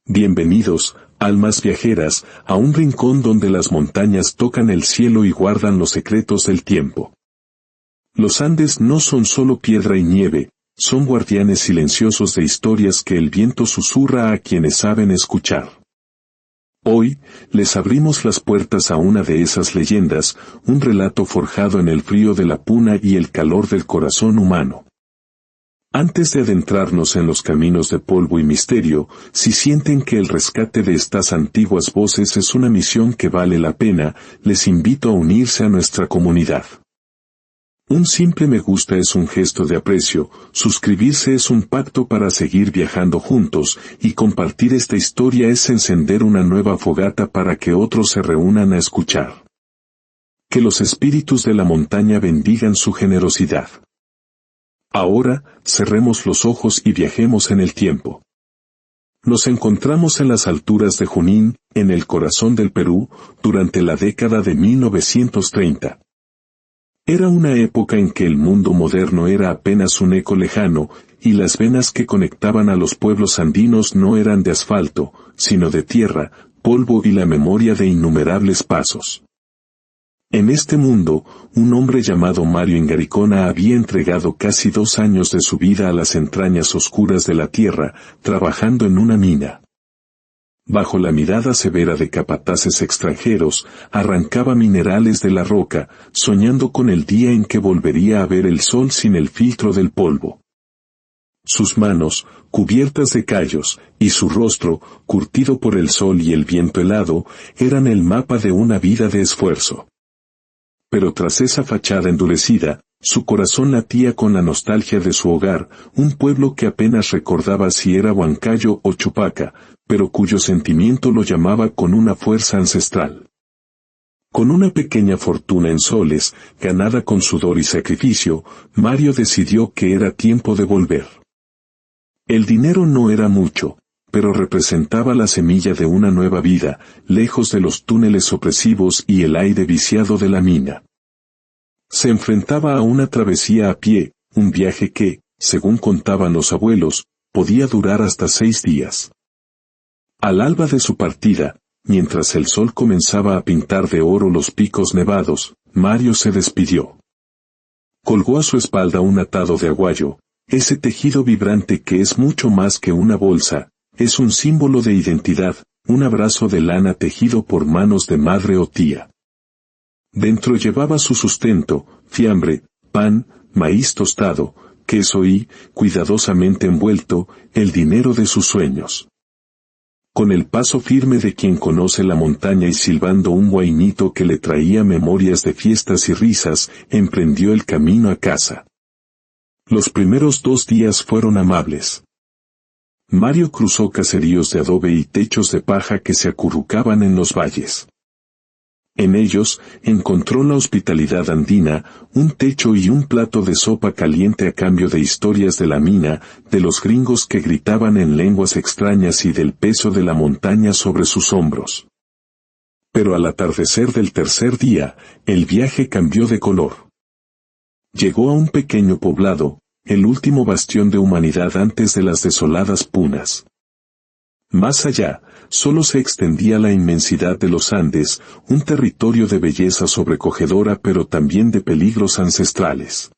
Bienvenidos, almas viajeras, a un rincón donde las montañas tocan el cielo y guardan los secretos del tiempo. Los Andes no son solo piedra y nieve, son guardianes silenciosos de historias que el viento susurra a quienes saben escuchar. Hoy, les abrimos las puertas a una de esas leyendas, un relato forjado en el frío de la puna y el calor del corazón humano. Antes de adentrarnos en los caminos de polvo y misterio, si sienten que el rescate de estas antiguas voces es una misión que vale la pena, les invito a unirse a nuestra comunidad. Un simple me gusta es un gesto de aprecio, suscribirse es un pacto para seguir viajando juntos, y compartir esta historia es encender una nueva fogata para que otros se reúnan a escuchar. Que los espíritus de la montaña bendigan su generosidad. Ahora, cerremos los ojos y viajemos en el tiempo. Nos encontramos en las alturas de Junín, en el corazón del Perú, durante la década de 1930. Era una época en que el mundo moderno era apenas un eco lejano, y las venas que conectaban a los pueblos andinos no eran de asfalto, sino de tierra, polvo y la memoria de innumerables pasos. En este mundo, un hombre llamado Mario Ingaricona había entregado casi 2 años de su vida a las entrañas oscuras de la tierra, trabajando en una mina. Bajo la mirada severa de capataces extranjeros, arrancaba minerales de la roca, soñando con el día en que volvería a ver el sol sin el filtro del polvo. Sus manos, cubiertas de callos, y su rostro, curtido por el sol y el viento helado, eran el mapa de una vida de esfuerzo. Pero tras esa fachada endurecida, su corazón latía con la nostalgia de su hogar, un pueblo que apenas recordaba si era Huancayo o Chupaca, pero cuyo sentimiento lo llamaba con una fuerza ancestral. Con una pequeña fortuna en soles, ganada con sudor y sacrificio, Mario decidió que era tiempo de volver. El dinero no era mucho, pero representaba la semilla de una nueva vida, lejos de los túneles opresivos y el aire viciado de la mina. Se enfrentaba a una travesía a pie, un viaje que, según contaban los abuelos, podía durar hasta 6 días. Al alba de su partida, mientras el sol comenzaba a pintar de oro los picos nevados, Mario se despidió. Colgó a su espalda un atado de aguayo, ese tejido vibrante que es mucho más que una bolsa, es un símbolo de identidad, un abrazo de lana tejido por manos de madre o tía. Dentro llevaba su sustento, fiambre, pan, maíz tostado, queso y, cuidadosamente envuelto, el dinero de sus sueños. Con el paso firme de quien conoce la montaña y silbando un guainito que le traía memorias de fiestas y risas, emprendió el camino a casa. Los primeros 2 días fueron amables. Mario cruzó caseríos de adobe y techos de paja que se acurrucaban en los valles. En ellos, encontró la hospitalidad andina, un techo y un plato de sopa caliente a cambio de historias de la mina, de los gringos que gritaban en lenguas extrañas y del peso de la montaña sobre sus hombros. Pero al atardecer del tercer día, el viaje cambió de color. Llegó a un pequeño poblado, el último bastión de humanidad antes de las desoladas punas. Más allá, solo se extendía la inmensidad de los Andes, un territorio de belleza sobrecogedora pero también de peligros ancestrales.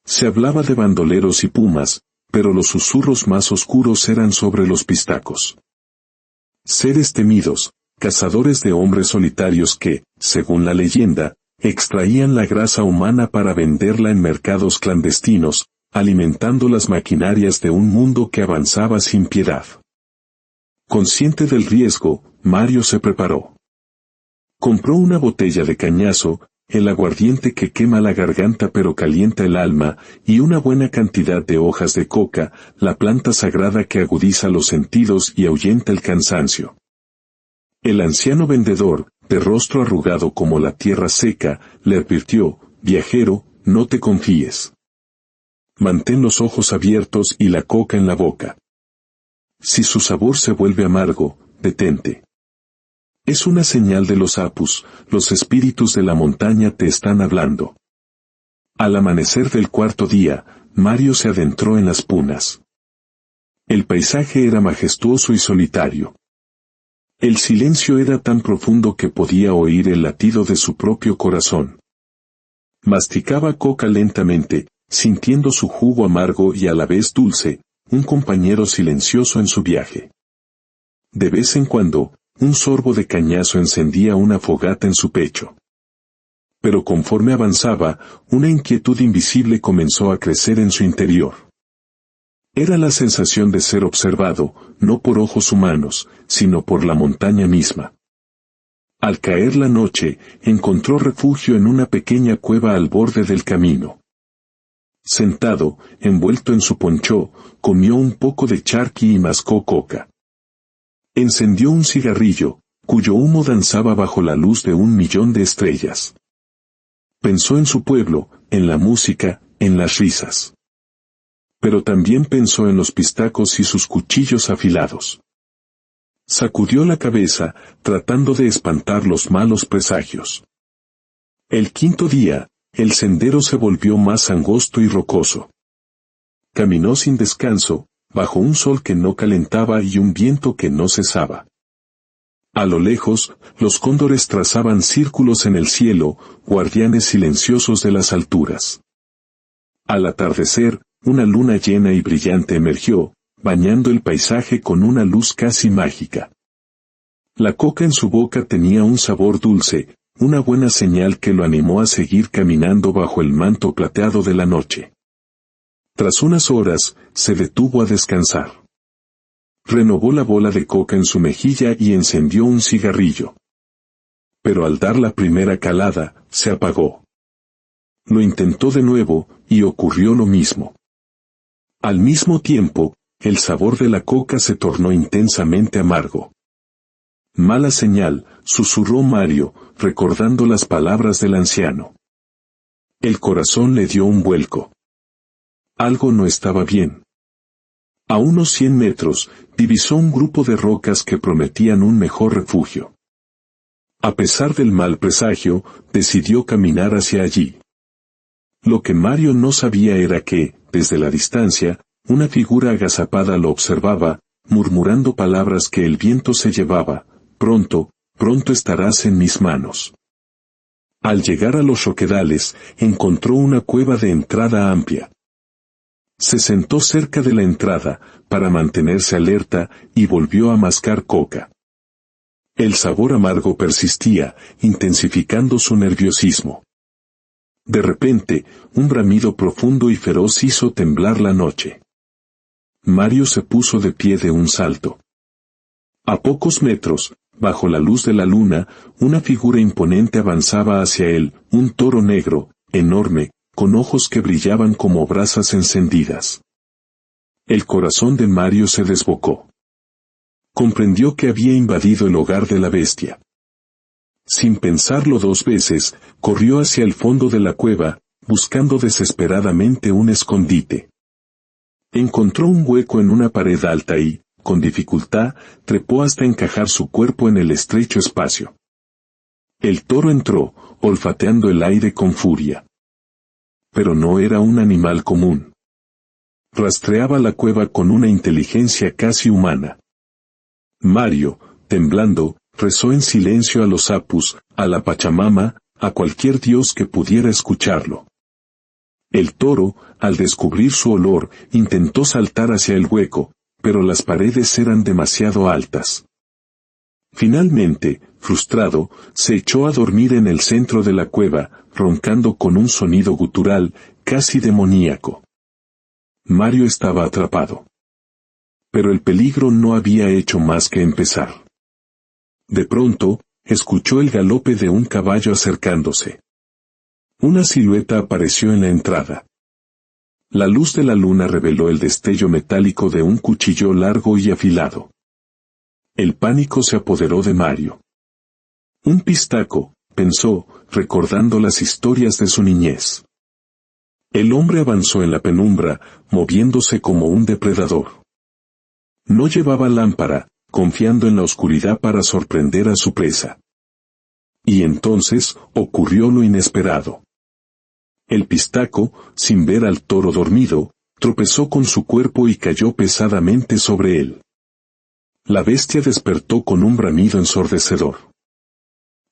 Se hablaba de bandoleros y pumas, pero los susurros más oscuros eran sobre los pistacos. Seres temidos, cazadores de hombres solitarios que, según la leyenda, extraían la grasa humana para venderla en mercados clandestinos, alimentando las maquinarias de un mundo que avanzaba sin piedad. Consciente del riesgo, Mario se preparó. Compró una botella de cañazo, el aguardiente que quema la garganta pero calienta el alma, y una buena cantidad de hojas de coca, la planta sagrada que agudiza los sentidos y ahuyenta el cansancio. El anciano vendedor, de rostro arrugado como la tierra seca, le advirtió: «Viajero, no te confíes. Mantén los ojos abiertos y la coca en la boca. Si su sabor se vuelve amargo, detente. Es una señal de los apus, los espíritus de la montaña te están hablando». Al amanecer del cuarto día, Mario se adentró en las punas. El paisaje era majestuoso y solitario. El silencio era tan profundo que podía oír el latido de su propio corazón. Masticaba coca lentamente, sintiendo su jugo amargo y a la vez dulce, un compañero silencioso en su viaje. De vez en cuando, un sorbo de cañazo encendía una fogata en su pecho. Pero conforme avanzaba, una inquietud invisible comenzó a crecer en su interior. Era la sensación de ser observado, no por ojos humanos, sino por la montaña misma. Al caer la noche, encontró refugio en una pequeña cueva al borde del camino. Sentado, envuelto en su ponchó, comió un poco de charqui y mascó coca. Encendió un cigarrillo, cuyo humo danzaba bajo la luz de 1.000.000 de estrellas. Pensó en su pueblo, en la música, en las risas. Pero también pensó en los pistacos y sus cuchillos afilados. Sacudió la cabeza, tratando de espantar los malos presagios. El quinto día, el sendero se volvió más angosto y rocoso. Caminó sin descanso, bajo un sol que no calentaba y un viento que no cesaba. A lo lejos, los cóndores trazaban círculos en el cielo, guardianes silenciosos de las alturas. Al atardecer, una luna llena y brillante emergió, bañando el paisaje con una luz casi mágica. La coca en su boca tenía un sabor dulce, una buena señal que lo animó a seguir caminando bajo el manto plateado de la noche. Tras unas horas, se detuvo a descansar. Renovó la bola de coca en su mejilla y encendió un cigarrillo. Pero al dar la primera calada, se apagó. Lo intentó de nuevo, y ocurrió lo mismo. Al mismo tiempo, el sabor de la coca se tornó intensamente amargo. Mala señal, susurró Mario, recordando las palabras del anciano. El corazón le dio un vuelco. Algo no estaba bien. A unos 100 metros, divisó un grupo de rocas que prometían un mejor refugio. A pesar del mal presagio, decidió caminar hacia allí. Lo que Mario no sabía era que, desde la distancia, una figura agazapada lo observaba, murmurando palabras que el viento se llevaba: pronto, pronto estarás en mis manos. Al llegar a los roquedales, encontró una cueva de entrada amplia. Se sentó cerca de la entrada, para mantenerse alerta, y volvió a mascar coca. El sabor amargo persistía, intensificando su nerviosismo. De repente, un bramido profundo y feroz hizo temblar la noche. Mario se puso de pie de un salto. A pocos metros, bajo la luz de la luna, una figura imponente avanzaba hacia él, un toro negro, enorme, con ojos que brillaban como brasas encendidas. El corazón de Mario se desbocó. Comprendió que había invadido el hogar de la bestia. Sin pensarlo 2 veces, corrió hacia el fondo de la cueva, buscando desesperadamente un escondite. Encontró un hueco en una pared alta y, con dificultad, trepó hasta encajar su cuerpo en el estrecho espacio. El toro entró, olfateando el aire con furia. Pero no era un animal común. Rastreaba la cueva con una inteligencia casi humana. Mario, temblando, rezó en silencio a los apus, a la Pachamama, a cualquier dios que pudiera escucharlo. El toro, al descubrir su olor, intentó saltar hacia el hueco, pero las paredes eran demasiado altas. Finalmente, frustrado, se echó a dormir en el centro de la cueva, roncando con un sonido gutural, casi demoníaco. Mario estaba atrapado. Pero el peligro no había hecho más que empezar. De pronto, escuchó el galope de un caballo acercándose. Una silueta apareció en la entrada. La luz de la luna reveló el destello metálico de un cuchillo largo y afilado. El pánico se apoderó de Mario. Un pistaco, pensó, recordando las historias de su niñez. El hombre avanzó en la penumbra, moviéndose como un depredador. No llevaba lámpara, confiando en la oscuridad para sorprender a su presa. Y entonces, ocurrió lo inesperado. El pistaco, sin ver al toro dormido, tropezó con su cuerpo y cayó pesadamente sobre él. La bestia despertó con un bramido ensordecedor.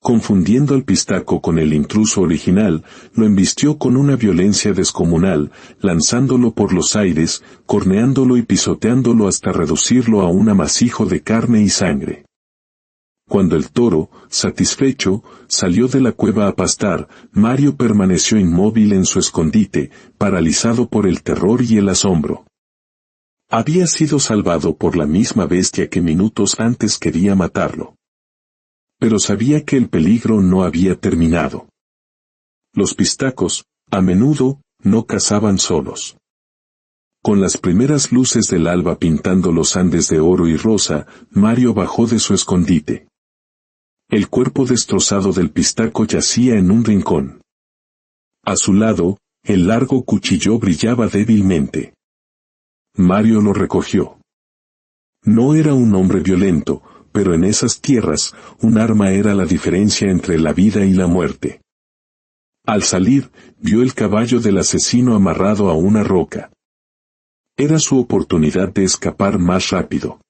Confundiendo al pistaco con el intruso original, lo embistió con una violencia descomunal, lanzándolo por los aires, corneándolo y pisoteándolo hasta reducirlo a un amasijo de carne y sangre. Cuando el toro, satisfecho, salió de la cueva a pastar, Mario permaneció inmóvil en su escondite, paralizado por el terror y el asombro. Había sido salvado por la misma bestia que minutos antes quería matarlo. Pero sabía que el peligro no había terminado. Los pistacos, a menudo, no cazaban solos. Con las primeras luces del alba pintando los Andes de oro y rosa, Mario bajó de su escondite. El cuerpo destrozado del pistaco yacía en un rincón. A su lado, el largo cuchillo brillaba débilmente. Mario lo recogió. No era un hombre violento, pero en esas tierras, un arma era la diferencia entre la vida y la muerte. Al salir, vio el caballo del asesino amarrado a una roca. Era su oportunidad de escapar más rápido.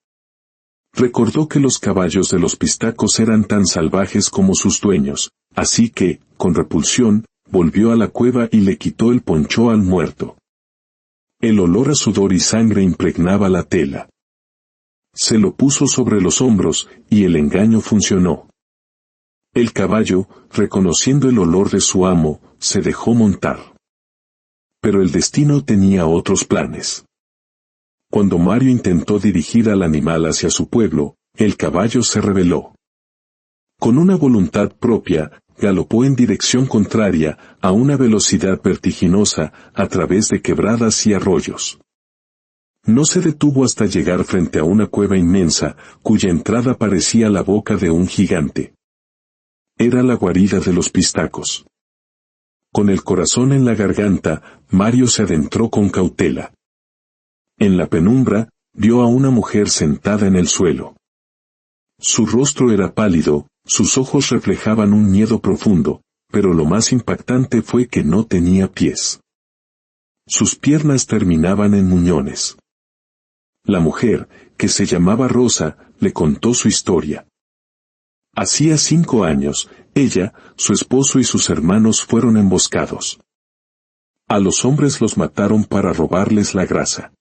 Recordó que los caballos de los pistacos eran tan salvajes como sus dueños, así que, con repulsión, volvió a la cueva y le quitó el poncho al muerto. El olor a sudor y sangre impregnaba la tela. Se lo puso sobre los hombros, y el engaño funcionó. El caballo, reconociendo el olor de su amo, se dejó montar. Pero el destino tenía otros planes. Cuando Mario intentó dirigir al animal hacia su pueblo, el caballo se rebeló. Con una voluntad propia, galopó en dirección contraria, a una velocidad vertiginosa, a través de quebradas y arroyos. No se detuvo hasta llegar frente a una cueva inmensa, cuya entrada parecía la boca de un gigante. Era la guarida de los pistacos. Con el corazón en la garganta, Mario se adentró con cautela. En la penumbra, vio a una mujer sentada en el suelo. Su rostro era pálido, sus ojos reflejaban un miedo profundo, pero lo más impactante fue que no tenía pies. Sus piernas terminaban en muñones. La mujer, que se llamaba Rosa, le contó su historia. Hacía 5 años, ella, su esposo y sus hermanos fueron emboscados. A los hombres los mataron para robarles la grasa.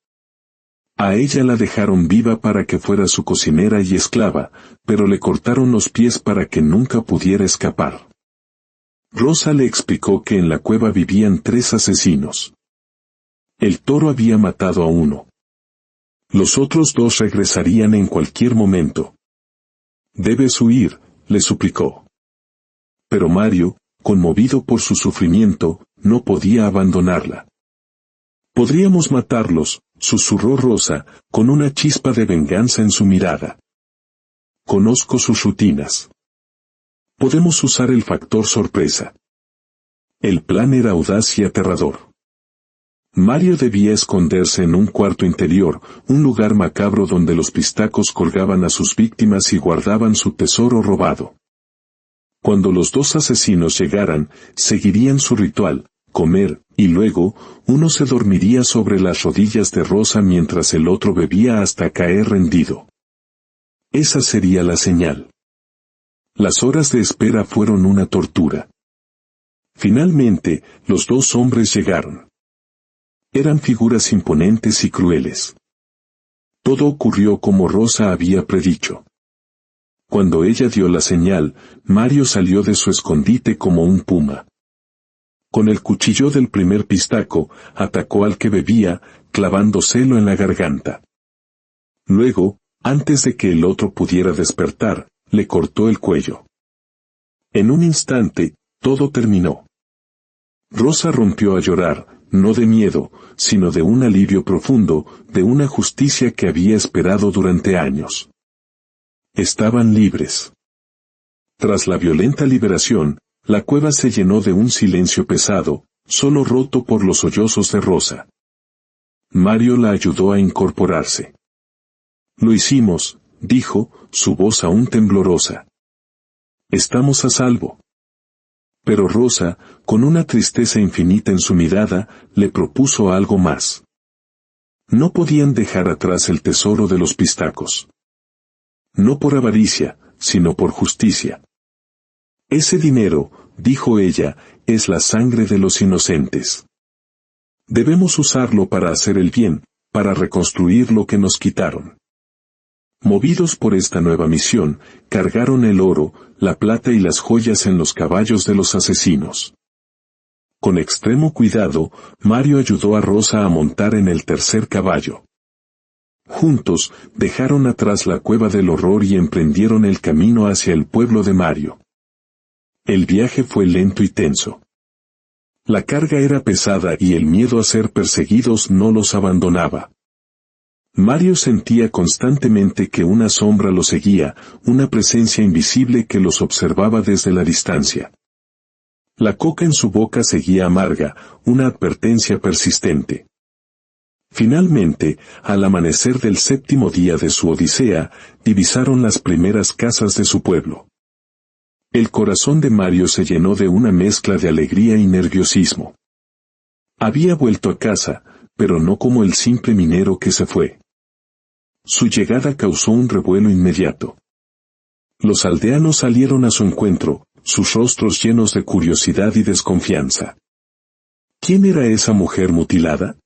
A ella la dejaron viva para que fuera su cocinera y esclava, pero le cortaron los pies para que nunca pudiera escapar. Rosa le explicó que en la cueva vivían 3 asesinos. El toro había matado a uno. Los otros 2 regresarían en cualquier momento. «Debes huir», le suplicó. Pero Mario, conmovido por su sufrimiento, no podía abandonarla. «Podríamos matarlos», susurró Rosa, con una chispa de venganza en su mirada. «Conozco sus rutinas. Podemos usar el factor sorpresa». El plan era audaz y aterrador. Mario debía esconderse en un cuarto interior, un lugar macabro donde los pistacos colgaban a sus víctimas y guardaban su tesoro robado. Cuando los 2 asesinos llegaran, seguirían su ritual, comer, y luego, uno se dormiría sobre las rodillas de Rosa mientras el otro bebía hasta caer rendido. Esa sería la señal. Las horas de espera fueron una tortura. Finalmente, los 2 hombres llegaron. Eran figuras imponentes y crueles. Todo ocurrió como Rosa había predicho. Cuando ella dio la señal, Mario salió de su escondite como un puma. Con el cuchillo del primer pistaco, atacó al que bebía, clavándoselo en la garganta. Luego, antes de que el otro pudiera despertar, le cortó el cuello. En un instante, todo terminó. Rosa rompió a llorar, no de miedo, sino de un alivio profundo, de una justicia que había esperado durante años. Estaban libres. Tras la violenta liberación, la cueva se llenó de un silencio pesado, solo roto por los sollozos de Rosa. Mario la ayudó a incorporarse. «Lo hicimos», dijo, su voz aún temblorosa. «Estamos a salvo». Pero Rosa, con una tristeza infinita en su mirada, le propuso algo más. No podían dejar atrás el tesoro de los pistacos. No por avaricia, sino por justicia. Ese dinero, dijo ella, es la sangre de los inocentes. Debemos usarlo para hacer el bien, para reconstruir lo que nos quitaron. Movidos por esta nueva misión, cargaron el oro, la plata y las joyas en los caballos de los asesinos. Con extremo cuidado, Mario ayudó a Rosa a montar en el tercer caballo. Juntos, dejaron atrás la cueva del horror y emprendieron el camino hacia el pueblo de Mario. El viaje fue lento y tenso. La carga era pesada y el miedo a ser perseguidos no los abandonaba. Mario sentía constantemente que una sombra los seguía, una presencia invisible que los observaba desde la distancia. La coca en su boca seguía amarga, una advertencia persistente. Finalmente, al amanecer del séptimo día de su odisea, divisaron las primeras casas de su pueblo. El corazón de Mario se llenó de una mezcla de alegría y nerviosismo. Había vuelto a casa, pero no como el simple minero que se fue. Su llegada causó un revuelo inmediato. Los aldeanos salieron a su encuentro, sus rostros llenos de curiosidad y desconfianza. ¿Quién era esa mujer mutilada?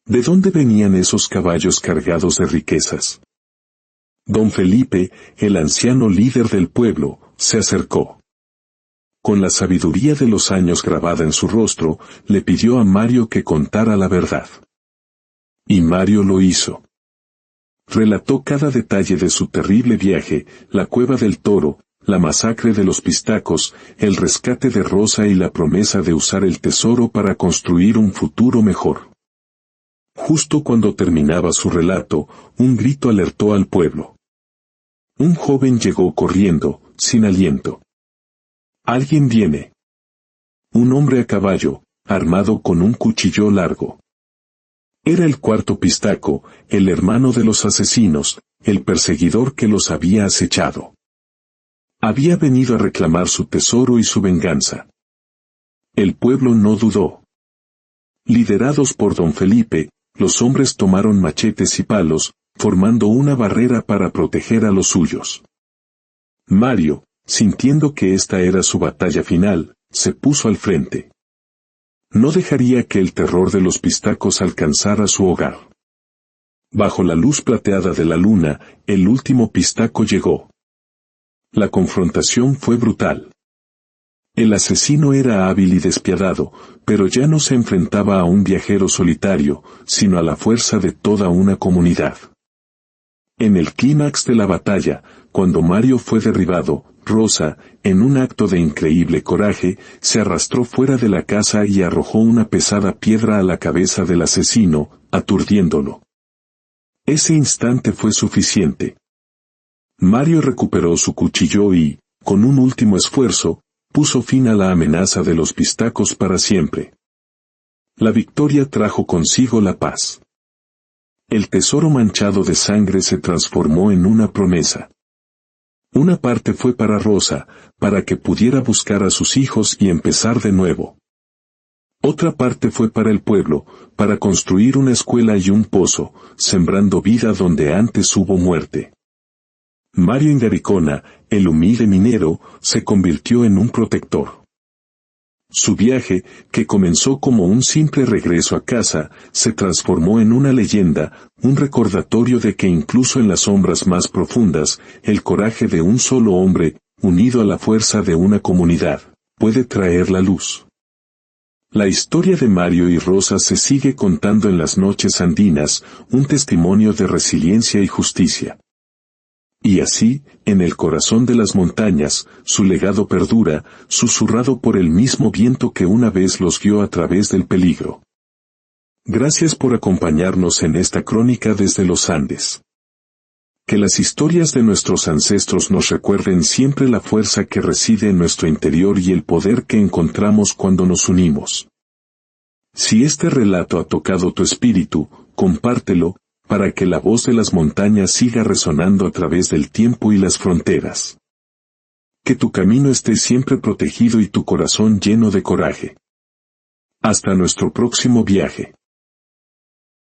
¿De dónde venían esos caballos cargados de riquezas? Don Felipe, el anciano líder del pueblo, se acercó. Con la sabiduría de los años grabada en su rostro, le pidió a Mario que contara la verdad. Y Mario lo hizo. Relató cada detalle de su terrible viaje, la cueva del toro, la masacre de los pistacos, el rescate de Rosa y la promesa de usar el tesoro para construir un futuro mejor. Justo cuando terminaba su relato, un grito alertó al pueblo. Un joven llegó corriendo, sin aliento. «¡Alguien viene!». Un hombre a caballo, armado con un cuchillo largo. Era el cuarto pistaco, el hermano de los asesinos, el perseguidor que los había acechado. Había venido a reclamar su tesoro y su venganza. El pueblo no dudó. Liderados por don Felipe, los hombres tomaron machetes y palos, formando una barrera para proteger a los suyos. Mario, sintiendo que esta era su batalla final, se puso al frente. No dejaría que el terror de los pistacos alcanzara su hogar. Bajo la luz plateada de la luna, el último pistaco llegó. La confrontación fue brutal. El asesino era hábil y despiadado, pero ya no se enfrentaba a un viajero solitario, sino a la fuerza de toda una comunidad. En el clímax de la batalla, cuando Mario fue derribado, Rosa, en un acto de increíble coraje, se arrastró fuera de la casa y arrojó una pesada piedra a la cabeza del asesino, aturdiéndolo. Ese instante fue suficiente. Mario recuperó su cuchillo y, con un último esfuerzo, puso fin a la amenaza de los pistacos para siempre. La victoria trajo consigo la paz. El tesoro manchado de sangre se transformó en una promesa. Una parte fue para Rosa, para que pudiera buscar a sus hijos y empezar de nuevo. Otra parte fue para el pueblo, para construir una escuela y un pozo, sembrando vida donde antes hubo muerte. Mario Ingaricona, el humilde minero, se convirtió en un protector. Su viaje, que comenzó como un simple regreso a casa, se transformó en una leyenda, un recordatorio de que incluso en las sombras más profundas, el coraje de un solo hombre, unido a la fuerza de una comunidad, puede traer la luz. La historia de Mario y Rosa se sigue contando en las noches andinas, un testimonio de resiliencia y justicia. Y así, en el corazón de las montañas, su legado perdura, susurrado por el mismo viento que una vez los guió a través del peligro. Gracias por acompañarnos en esta crónica desde los Andes. Que las historias de nuestros ancestros nos recuerden siempre la fuerza que reside en nuestro interior y el poder que encontramos cuando nos unimos. Si este relato ha tocado tu espíritu, compártelo, para que la voz de las montañas siga resonando a través del tiempo y las fronteras. Que tu camino esté siempre protegido y tu corazón lleno de coraje. Hasta nuestro próximo viaje.